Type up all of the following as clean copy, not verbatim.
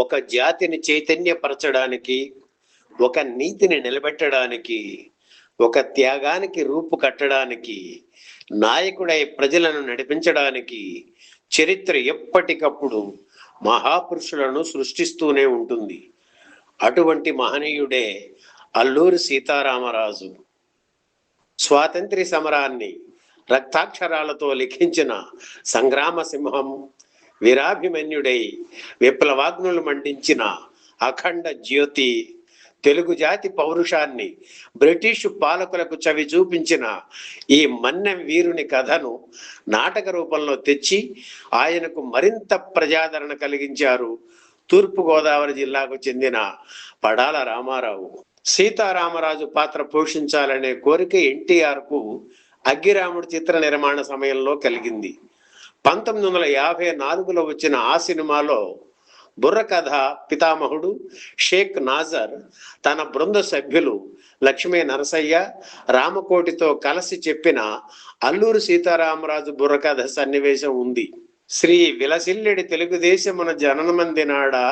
ఒక జాతిని చైతన్యపరచడానికి, ఒక నీతిని నిలబెట్టడానికి, ఒక త్యాగానికి రూపు కట్టడానికి, నాయకుడై ప్రజలను నడిపించడానికి చరిత్ర ఎప్పటికప్పుడు మహాపురుషులను సృష్టిస్తూనే ఉంటుంది. అటువంటి మహనీయుడే అల్లూరి సీతారామరాజు. స్వాతంత్ర్య సమరాన్ని రక్తాక్షరాలతో లిఖించిన సంగ్రామ సింహం, వీరాభిమన్యుడై విప్లవాగ్నులు మండించిన అఖండ జ్యోతి, తెలుగు జాతి పౌరుషాన్ని బ్రిటిష్ పాలకులకు చవి చూపించిన ఈ మన్నెం వీరుని కథను నాటక రూపంలో తెచ్చి ఆయనకు మరింత ప్రజాదరణ కలిగించారు తూర్పుగోదావరి జిల్లాకు చెందిన పడాల రామారావు. సీతారామరాజు పాత్ర పోషించాలనే కోరిక ఎన్టీఆర్కు అగ్గిరాముడు చిత్ర నిర్మాణ సమయంలో కలిగింది. 1954లో వచ్చిన ఆ సినిమాలో బుర్రకథ పితామహుడు షేక్ నాజర్ తన బృంద సభ్యులు లక్ష్మీ నరసయ్య, రామకోటితో కలిసి చెప్పిన అల్లూరి సీతారామరాజు బుర్రకథ సన్నివేశం ఉంది. శ్రీ విలసిల్లెడి తెలుగుదేశమున జననమందినాడా,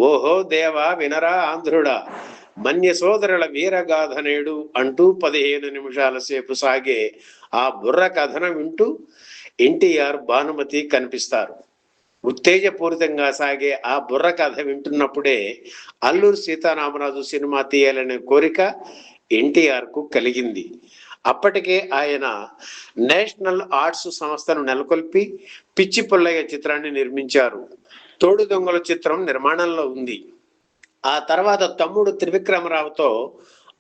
ఓహో దేవా వినరా ఆంధ్రుడా, మన్య సోదరుల వీరగాథ నేడు అంటూ 15 నిమిషాల సేపు సాగే ఆ బుర్ర కథను వింటూ ఎన్టీఆర్, భానుమతి కనిపిస్తారు. ఉత్తేజపూరితంగా సాగే ఆ బుర్ర కథ వింటున్నప్పుడే అల్లూరి సీతారామరాజు సినిమా తీయాలనే కోరిక ఎన్టీఆర్కు కలిగింది. అప్పటికే ఆయన నేషనల్ ఆర్ట్స్ సంస్థను నెలకొల్పి పిచ్చి పుల్లయ్య చిత్రాన్ని నిర్మించారు. తోడు దొంగల చిత్రం నిర్మాణంలో ఉంది. ఆ తర్వాత తమ్ముడు త్రివిక్రమరావుతో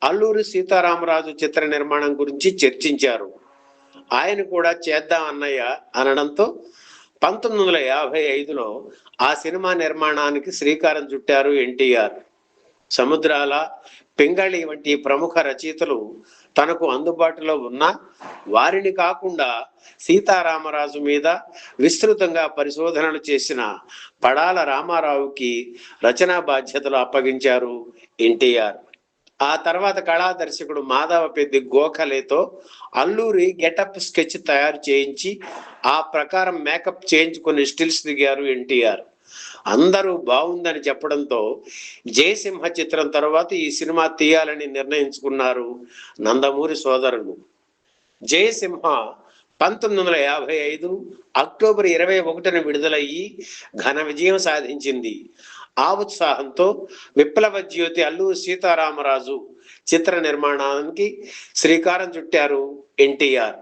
అల్లూరి సీతారామరాజు చిత్ర నిర్మాణం గురించి చర్చించారు. ఆయన కూడా చేద్దాం అన్నయ్య అనడంతో 1955లో ఆ సినిమా నిర్మాణానికి శ్రీకారం చుట్టారు ఎన్టీఆర్. సముద్రాల, పింగళి వంటి ప్రముఖ రచయితలు తనకు అందుబాటులో ఉన్న వారిని కాకుండా సీతారామరాజు మీద విస్తృతంగా పరిశోధనలు చేసిన పడాల రామారావుకి రచనా బాధ్యతలు అప్పగించారు ఎన్టీఆర్. ఆ తర్వాత కళా దర్శకుడు మాధవ పెద్ది గోఖలేతో అల్లూరి గెటప్ స్కెచ్ తయారు చేయించి ఆ ప్రకారం మేకప్ చేయించుకుని స్టిల్స్ దిగారు ఎన్టీఆర్. అందరూ బాగుందని చెప్పడంతో జయసింహ చిత్రం తర్వాత ఈ సినిమా తీయాలని నిర్ణయించుకున్నారు నందమూరి సోదరులు. జయసింహ 1955 అక్టోబర్ 21న విడుదలయ్యి ఘన విజయం సాధించింది. ఆ ఉత్సాహంతో విప్లవ జ్యోతి అల్లూరి సీతారామరాజు చిత్ర నిర్మాణానికి శ్రీకారం చుట్టారు ఎన్టీఆర్.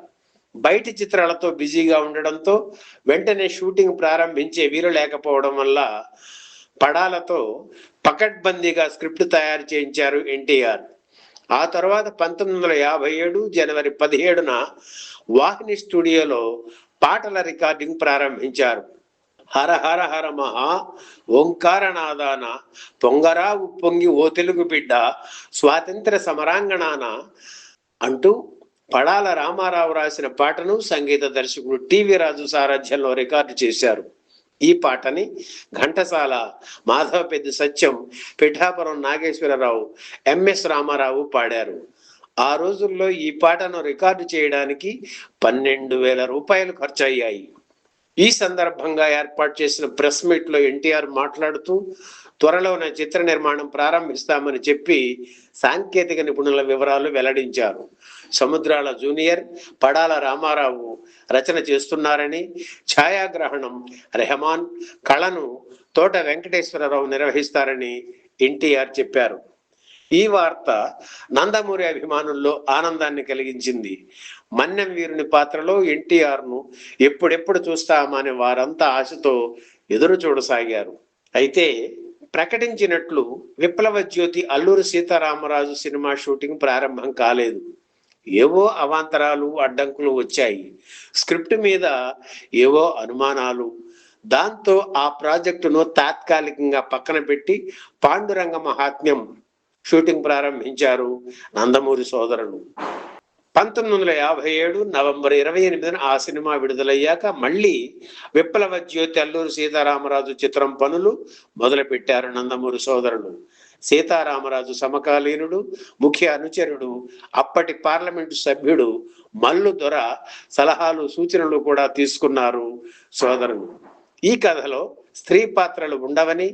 బయటి చిత్రాలతో బిజీగా ఉండడంతో వెంటనే షూటింగ్ ప్రారంభించే వీలు లేకపోవడం వల్ల పడాలతో పకడ్బందీగా స్క్రిప్ట్ తయారు చేయించారు ఎన్టీఆర్. ఆ తర్వాత 1957 జనవరి 17న వాహిని స్టూడియోలో పాటల రికార్డింగ్ ప్రారంభించారు. హర హర హర మహా ఓంకారనాదాన పొంగరా ఉప్పొంగి ఓ తెలుగు బిడ్డ స్వాతంత్ర సమరాంగణాన అంటూ పడాల రామారావు రాసిన పాటను సంగీత దర్శకుడు టీవీ రాజు సారథ్యంలో రికార్డు చేశారు. ఈ పాటని ఘంటసాల, మాధవ పెద్ది సత్యం, పిఠాపురం నాగేశ్వరరావు, ఎంఎస్ రామారావు పాడారు. ఆ రోజుల్లో ఈ పాటను రికార్డు చేయడానికి 12,000 రూపాయలు ఖర్చు అయ్యాయి. ఈ సందర్భంగా ఏర్పాటు చేసిన ప్రెస్ మీట్ లో ఎన్టీఆర్ మాట్లాడుతూ త్వరలోనే చిత్ర నిర్మాణం ప్రారంభిస్తామని చెప్పి సాంకేతిక నిపుణుల వివరాలు వెల్లడించారు. సముద్రాల జూనియర్, పడాల రామారావు రచన చేస్తున్నారని, ఛాయాగ్రహణం రెహమాన్, కళను తోట వెంకటేశ్వరరావు నిర్వహిస్తారని ఎన్టీఆర్ చెప్పారు. ఈ వార్త నందమూరి అభిమానుల్లో ఆనందాన్ని కలిగించింది. మన్నెం వీరుని పాత్రలో ఎన్టీఆర్ను ఎప్పుడెప్పుడు చూస్తామని వారంతా ఆశతో ఎదురు చూడసాగారు. అయితే ప్రకటించినట్లు విప్లవ జ్యోతి అల్లూరి సీతారామరాజు సినిమా షూటింగ్ ప్రారంభం కాలేదు. ఏవో అవాంతరాలు, అడ్డంకులు వచ్చాయి. స్క్రిప్ట్ మీద ఏవో అనుమానాలు. దాంతో ఆ ప్రాజెక్టును తాత్కాలికంగా పక్కన పెట్టి పాండురంగ మహాత్మ్యం షూటింగ్ ప్రారంభించారు నందమూరి సోదరులు. 1957 నవంబర్ 28న ఆ సినిమా విడుదలయ్యాక మళ్ళీ విప్లవ జ్యోతి అల్లూరి సీతారామరాజు చిత్రం పనులు మొదలుపెట్టారు నందమూరి సోదరులు. సీతారామరాజు సమకాలీనుడు, ముఖ్య అనుచరుడు, అప్పటి పార్లమెంటు సభ్యుడు మల్లు దొర సలహాలు, సూచనలు కూడా తీసుకున్నారు సోదరులు. ఈ కథలో స్త్రీ పాత్రలు ఉండవని,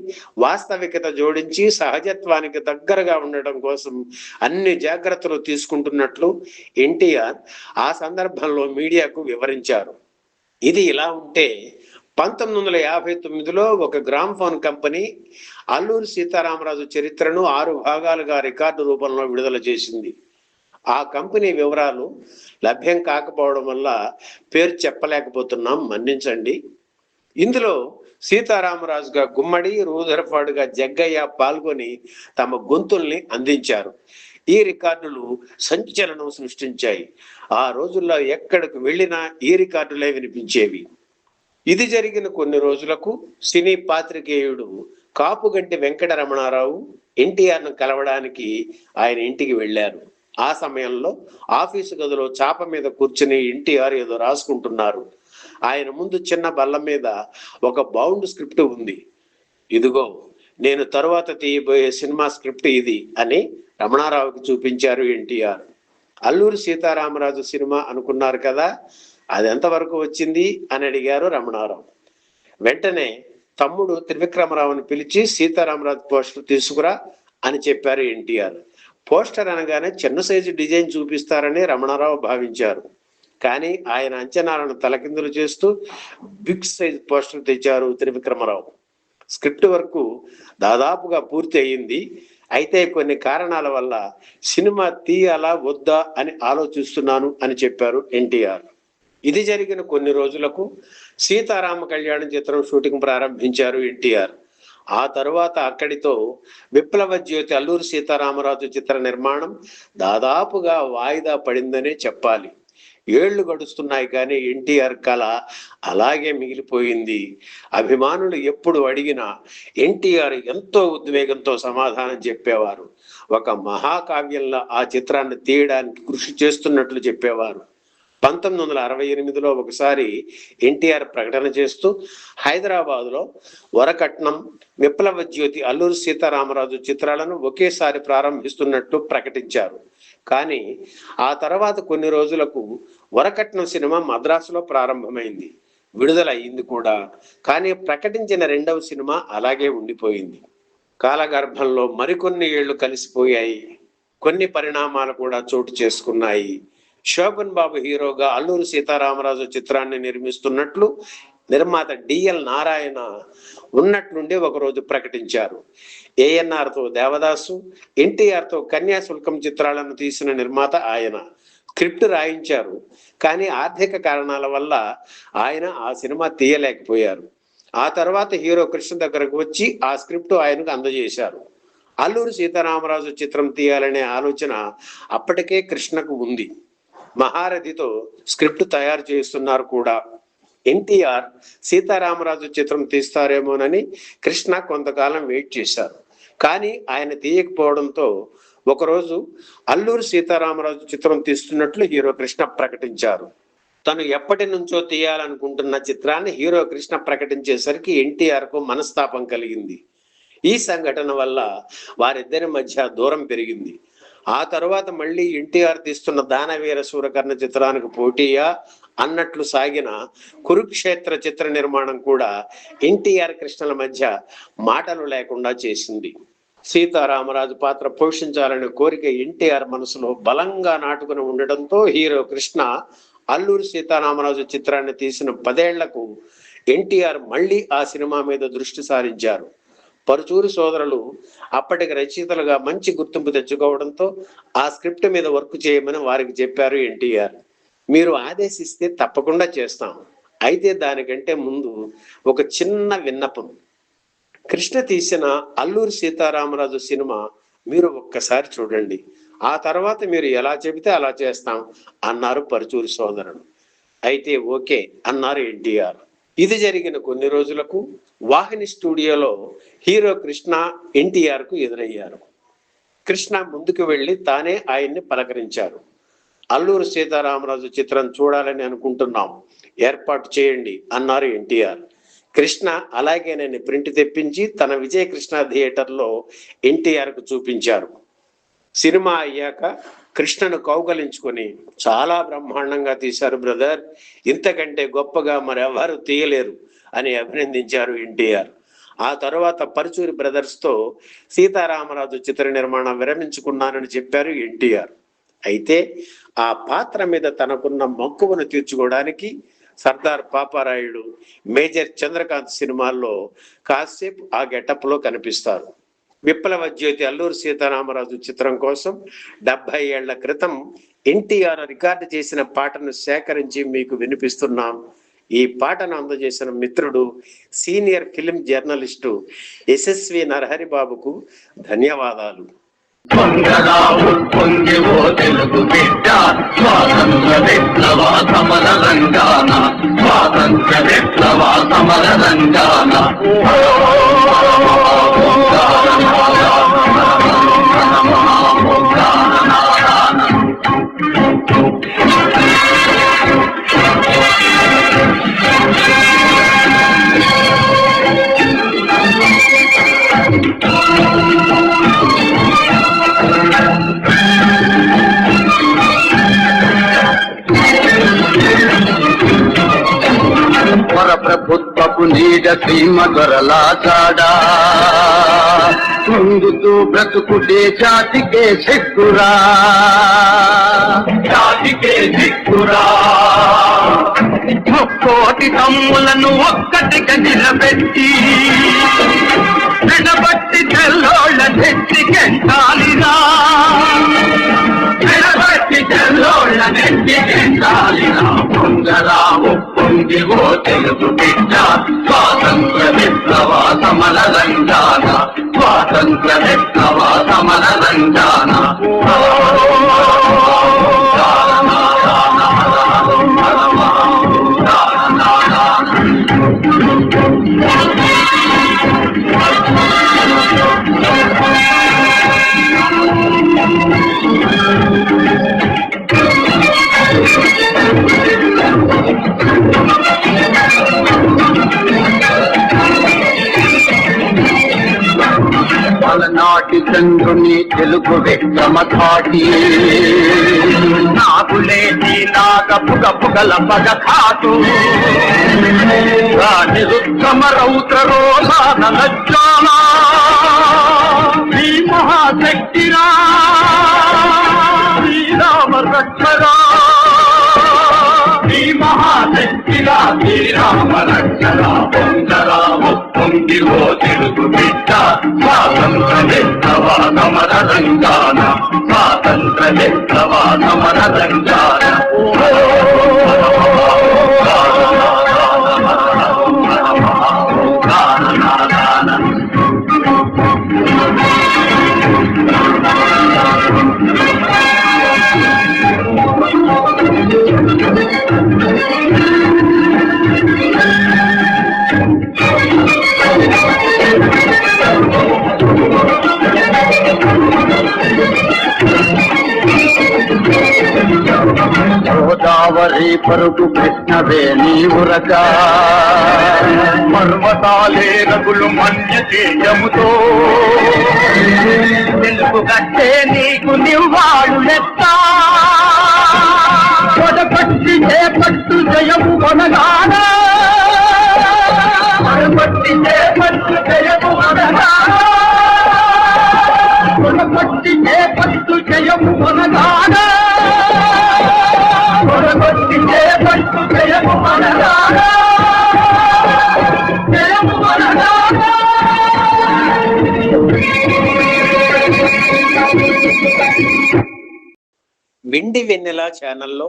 వాస్తవికత జోడించి సహజత్వానికి దగ్గరగా ఉండటం కోసం అన్ని జాగ్రత్తలు తీసుకుంటున్నట్లు ఎన్టీఆర్ ఆ సందర్భంలో మీడియాకు వివరించారు. ఇది ఇలా ఉంటే 1959లో ఒక గ్రామ్ఫోన్ కంపెనీ అల్లూరి సీతారామరాజు చరిత్రను 6 భాగాలుగా రికార్డు రూపంలో విడుదల చేసింది. ఆ కంపెనీ వివరాలు లభ్యం కాకపోవడం వల్ల పేరు చెప్పలేకపోతున్నాం, మన్నించండి. ఇందులో సీతారామరాజుగా గుమ్మడి, రూదరపాడుగా జగ్గయ్య పాల్గొని తమ గొంతుల్ని అందించారు. ఈ రికార్డులు సంచలనం సృష్టించాయి. ఆ రోజుల్లో ఎక్కడికి వెళ్ళినా ఈ రికార్డులే వినిపించేవి. ఇది జరిగిన కొన్ని రోజులకు సినీ పాత్రికేయుడు కాపుగంటి వెంకటరమణారావు ఎన్టీఆర్ను కలవడానికి ఆయన ఇంటికి వెళ్ళారు. ఆ సమయంలో ఆఫీసు గదిలో చాప మీద కూర్చుని ఎన్టీఆర్ ఏదో రాసుకుంటున్నారు. ఆయన ముందు చిన్న బల్ల మీద ఒక బౌండ్ స్క్రిప్ట్ ఉంది. ఇదిగో నేను తరువాత తీయబోయే సినిమా స్క్రిప్ట్ ఇది అని రమణారావుకి చూపించారు ఎన్టీఆర్. అల్లూరి సీతారామరాజు సినిమా అనుకున్నారు కదా, అది ఎంతవరకు వచ్చింది అని అడిగారు రమణారావు. వెంటనే తమ్ముడు త్రివిక్రమరావుని పిలిచి సీతారామరాజు పోస్టర్ తీసుకురా అని చెప్పారు ఎన్టీఆర్. పోస్టర్ అనగానే చిన్న సైజు డిజైన్ చూపిస్తారని రమణారావు భావించారు. కానీ ఆయన అంచనాలను తలకిందులు చేస్తూ బిగ్ సైజ్ పోస్టర్ తెచ్చారు త్రివిక్రమరావు. స్క్రిప్ట్ వరకు దాదాపుగా పూర్తి అయ్యింది. అయితే కొన్ని కారణాల వల్ల సినిమా తీయాలా వద్దా అని ఆలోచిస్తున్నాను అని చెప్పారు ఎన్టీఆర్. ఇది జరిగిన కొన్ని రోజులకు సీతారామ కళ్యాణం చిత్రం షూటింగ్ ప్రారంభించారు ఎన్టీఆర్. ఆ తరువాత అక్కడితో విప్లవ జ్యోతి అల్లూరి సీతారామరాజు చిత్ర నిర్మాణం దాదాపుగా వాయిదా పడిందనే చెప్పాలి. ఏళ్లు గడుస్తున్నాయి కానీ ఎన్టీఆర్ కళ అలాగే మిగిలిపోయింది. అభిమానులు ఎప్పుడు అడిగినా ఎన్టీఆర్ ఎంతో ఉద్వేగంతో సమాధానం చెప్పేవారు. ఒక మహాకావ్యంలో ఆ చిత్రాన్ని తీయడానికి కృషి చేస్తున్నట్లు చెప్పేవారు. 1968లో ఒకసారి ఎన్టీఆర్ ప్రకటన చేస్తూ హైదరాబాద్లో వరకట్నం, విప్లవ జ్యోతి అల్లూరి సీతారామరాజు చిత్రాలను ఒకేసారి ప్రారంభిస్తున్నట్టు ప్రకటించారు. కానీ ఆ తర్వాత కొన్ని రోజులకు వరకట్నం సినిమా మద్రాసులో ప్రారంభమైంది, విడుదల అయింది కూడా. కానీ ప్రకటించిన రెండవ సినిమా అలాగే ఉండిపోయింది. కాలగర్భంలో మరికొన్ని ఏళ్లు కలిసిపోయాయి. కొన్ని పరిణామాలు కూడా చోటు చేసుకున్నాయి. శోభన్ బాబు హీరోగా అల్లూరి సీతారామరాజు చిత్రాన్ని నిర్మిస్తున్నట్లు నిర్మాత డిఎల్ నారాయణ ఉన్నట్లుండి ఒకరోజు ప్రకటించారు. ఏఎన్ఆర్తో దేవదాసు, ఎన్టీఆర్తో కన్యాశుల్కం చిత్రాలను తీసిన నిర్మాత ఆయన. స్క్రిప్ట్ రాయించారు, కానీ ఆర్థిక కారణాల వల్ల ఆయన ఆ సినిమా తీయలేకపోయారు. ఆ తర్వాత హీరో కృష్ణ దగ్గరకు వచ్చి ఆ స్క్రిప్ట్ ఆయనకు అందజేశారు. అల్లూరి సీతారామరాజు చిత్రం తీయాలనే ఆలోచన అప్పటికే కృష్ణకు ఉంది. మహారథితో స్క్రిప్ట్ తయారు చేస్తున్నారు కూడా. ఎన్టీఆర్ సీతారామరాజు చిత్రం తీస్తారేమోనని కృష్ణ కొంతకాలం వెయిట్ చేశారు. కానీ ఆయన తీయకపోవడంతో ఒకరోజు అల్లూరి సీతారామరాజు చిత్రం తీస్తున్నట్లు హీరో కృష్ణ ప్రకటించారు. తను ఎప్పటి నుంచో తీయాలనుకుంటున్న చిత్రాన్ని హీరో కృష్ణ ప్రకటించేసరికి ఎన్టీఆర్కు మనస్తాపం కలిగింది. ఈ సంఘటన వల్ల వారిద్దరి మధ్య దూరం పెరిగింది. ఆ తరువాత మళ్ళీ ఎన్టీఆర్ తీస్తున్న దానవీర సూరకర్ణ చిత్రానికి పోటీయా అన్నట్లు సాగిన కురుక్షేత్ర చిత్ర నిర్మాణం కూడా ఎన్టీఆర్ కృష్ణల మధ్య మాటలు లేకుండా చేసింది. సీతారామరాజు పాత్ర పోషించాలనే కోరిక ఎన్టీఆర్ మనసులో బలంగా నాటుకుని ఉండడంతో హీరో కృష్ణ అల్లూరి సీతారామరాజు చిత్రాన్ని తీసిన 10 ఏళ్లకు ఎన్టీఆర్ మళ్ళీ ఆ సినిమా మీద దృష్టి సారించారు. పరుచూరి సోదరులు అప్పటికి రచయితలుగా మంచి గుర్తింపు తెచ్చుకోవడంతో ఆ స్క్రిప్ట్ మీద వర్క్ చేయమని వారికి చెప్పారు ఎన్టీఆర్. మీరు ఆదేశిస్తే తప్పకుండా చేస్తాం, అయితే దానికంటే ముందు ఒక చిన్న విన్నపం. కృష్ణ తీసిన అల్లూరి సీతారామరాజు సినిమా మీరు ఒక్కసారి చూడండి, ఆ తర్వాత మీరు ఎలా చెబితే అలా చేస్తాం అన్నారు పరుచూరి సోదరుడు. అయితే ఓకే అన్నారు ఎన్టీఆర్. ఇది జరిగిన కొన్ని రోజులకు వాహిని స్టూడియోలో హీరో కృష్ణ ఎన్టీఆర్కు ఎదురయ్యారు. కృష్ణ ముందుకు వెళ్ళి తానే ఆయన్ని పలకరించారు. అల్లూరి సీతారామరాజు చిత్రం చూడాలని అనుకుంటున్నాం, ఏర్పాటు చేయండి అన్నారు ఎన్టీఆర్. కృష్ణ అలాగేనని ప్రింట్ తెప్పించి తన విజయకృష్ణ థియేటర్లో ఎన్టీఆర్కు చూపించారు. సినిమా అయ్యాక కృష్ణను కౌగలించుకొని చాలా బ్రహ్మాండంగా తీశారు బ్రదర్, ఇంతకంటే గొప్పగా మరెవరు తీయలేరు అని అభినందించారు ఎన్టీఆర్. ఆ తర్వాత పరుచూరి బ్రదర్స్తో సీతారామరాజు చిత్ర నిర్మాణం విరమించుకున్నానని చెప్పారు ఎన్టీఆర్. అయితే ఆ పాత్ర మీద తనకున్న మక్కువను తీర్చుకోవడానికి సర్దార్ పాపారాయుడు, మేజర్ చంద్రకాంత్ సినిమాల్లో కాసేపు ఆ గెటప్లో కనిపిస్తారు. విప్లవ జ్యోతి అల్లూరి సీతారామరాజు చిత్రం కోసం 70 ఏళ్ల క్రితం ఎన్టీఆర్ రికార్డు చేసిన పాటను సేకరించి మీకు వినిపిస్తున్నాం. ఈ పాటను అందజేసిన మిత్రుడు senior film journalist Yashasvi Narahari బాబుకు ధన్యవాదాలు. తెలుగు బిడ్డ స్వాతంత్ర విప్లవ సమర రంగాన, స్వాతంత్ర విప్లవ సమర రంగాన ప్రభుత్వపు నీడ సీమ దొరలాచాడా, పొందుతూ బ్రతుకుటే జాతికే సిగ్గురా, జాతికే సిగ్గురా. ముక్కోటి తమ్ములను ఒక్కటిగా నిలబెట్టి విడబట్టి తెల్లోళ్ళ నెట్టికెంటాలిరా, విడబట్టి తెల్లోళ్ళ నెట్టికెంటాలిరా. పొంగరా పొంగి ఓ తెలుగు బిడ్డ స్వాతంత్ర విప్లవ సమర రంగాన, స్వాతంత్ర విప్లవ సమర రంగాన. నాటి చంద్రుని తెలుగు విక్రమ ఘాటి, నాగులేని నాగ పుగల పగ ఖాటు, రాణి రుద్రమ రౌద్ర రోమాన లజ్జానా, శ్రీ మహాశక్తిరా శ్రీరామ రక్షరా, శ్రీ మహాశక్తిరా శ్రీరామ రక్షరా. పొందరా పొంగి ఓ తెలుగు బిడ్డ స్వాతంత్ర విప్లవ సమర రంగాన, స్వాతంత్ర విప్లవ సమర రంగాన. గోదావరి పరుగు కృష్ణవేణి ఉరక, పర్వతాలే రగులు మన్య తేజముతో, తెలుగు కట్టే నీకు నివ్వాడు లెక్క, కొడపట్టి చేపట్టు జయము కొనగాన, కొడపట్టి చేపట్టు జయము కొనగాన, కొడపట్టి చేపట్టు జయము కొనగాన, కొడపట్టి చేపట్టు జయము కొనగాన, జయము కొనగాన. వెండి వెన్నెల ఛానల్లో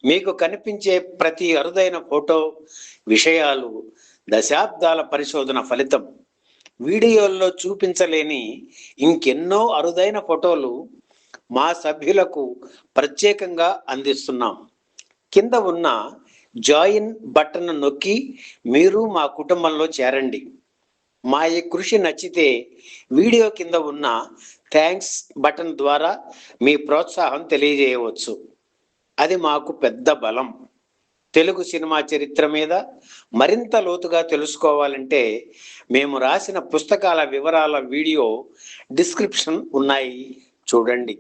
మీకు కనిపించే ప్రతి అరుదైన ఫోటో విషయాలు దశాబ్దాల పరిశోధన ఫలితం. వీడియోల్లో చూపించలేని ఇంకెన్నో అరుదైన ఫోటోలు మా సభ్యులకు ప్రత్యేకంగా అందిస్తున్నాం. కింద ఉన్న జాయిన్ బటన్ నొక్కి మీరు మా కుటుంబంలో చేరండి. మా ఈ కృషి నచ్చితే వీడియో కింద ఉన్న థ్యాంక్స్ బటన్ ద్వారా మీ ప్రోత్సాహం తెలియజేయవచ్చు. అది మాకు పెద్ద బలం. తెలుగు సినిమా చరిత్ర మీద మరింత లోతుగా తెలుసుకోవాలంటే మేము రాసిన పుస్తకాల వివరాల వీడియో డిస్క్రిప్షన్ ఉన్నాయి, చూడండి.